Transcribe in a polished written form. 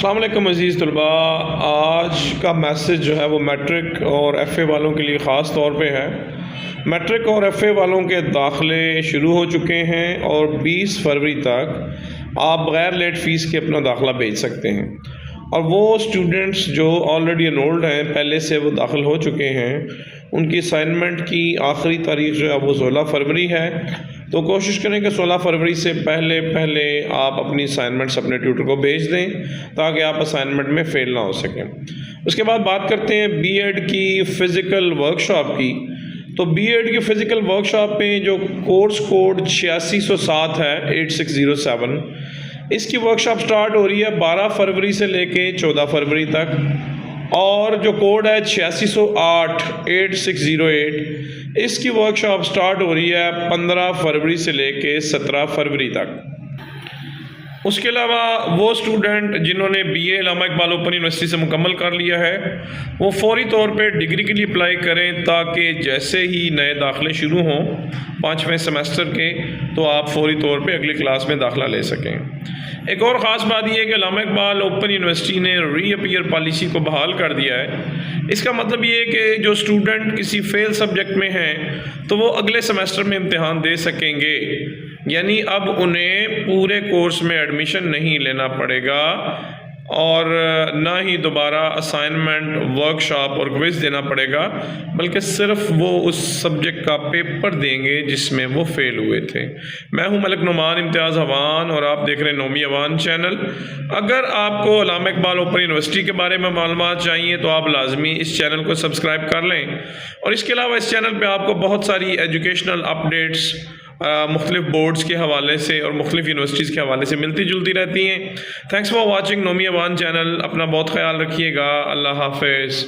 السلام علیکم عزیز طلباء، آج کا میسج جو ہے وہ میٹرک اور ایف اے والوں کے لیے خاص طور پہ ہے۔ میٹرک اور ایف اے والوں کے داخلے شروع ہو چکے ہیں اور 20 فروری تک آپ بغیر لیٹ فیس کے اپنا داخلہ بھیج سکتے ہیں، اور وہ اسٹوڈنٹس جو آلریڈی انرولڈ ہیں، پہلے سے وہ داخل ہو چکے ہیں، ان کی اسائنمنٹ کی آخری تاریخ جو ہے وہ 16 فروری ہے۔ تو کوشش کریں کہ 16 فروری سے پہلے آپ اپنی اسائنمنٹس اپنے ٹیوٹر کو بھیج دیں تاکہ آپ اسائنمنٹ میں فیل نہ ہو سکیں۔ اس کے بعد بات کرتے ہیں بی ایڈ کی فزیکل ورکشاپ کی۔ تو بی ایڈ کی فزیکل ورکشاپ میں جو کورس کوڈ 8607 ہے 8607، اس کی ورکشاپ سٹارٹ ہو رہی ہے 12 فروری سے لے کے 14 فروری تک، اور جو کوڈ ہے 8608 8608، اس کی ورکشاپ سٹارٹ ہو رہی ہے 15 فروری سے لے کے 17 فروری تک۔ اس کے علاوہ وہ اسٹوڈنٹ جنہوں نے be a Allama Iqbal open university سے مکمل کر لیا ہے، وہ فوری طور پہ ڈگری کے لیے اپلائی کریں تاکہ جیسے ہی نئے داخلے شروع ہوں 5ویں سیمسٹر کے، تو آپ فوری طور پہ اگلی کلاس میں داخلہ لے سکیں۔ ایک اور خاص بات یہ ہے کہ علامہ اقبال اوپن یونیورسٹی نے ری اپیئر پالیسی کو بحال کر دیا ہے۔ اس کا مطلب یہ ہے کہ جو اسٹوڈنٹ کسی فیل سبجیکٹ میں ہیں تو وہ اگلے سیمسٹر میں امتحان دے سکیں گے، یعنی اب انہیں پورے کورس میں ایڈمیشن نہیں لینا پڑے گا اور نہ ہی دوبارہ اسائنمنٹ، ورکشاپ اور کوئز دینا پڑے گا، بلکہ صرف وہ اس سبجیکٹ کا پیپر دیں گے جس میں وہ فیل ہوئے تھے۔ میں ہوں ملک نعمان امتیاز ہوان اور آپ دیکھ رہے ہیں نومی ہوان چینل۔ اگر آپ کو علامہ اقبال اوپن یونیورسٹی کے بارے میں معلومات چاہیے تو آپ لازمی اس چینل کو سبسکرائب کر لیں، اور اس کے علاوہ اس چینل پہ آپ کو بہت ساری ایجوکیشنل اپڈیٹس مختلف بورڈز کے حوالے سے اور مختلف یونیورسٹیز کے حوالے سے ملتی جلتی رہتی ہیں۔ تھینکس فار واچنگ نومی ہوان چینل۔ اپنا بہت خیال رکھیے گا۔ اللہ حافظ۔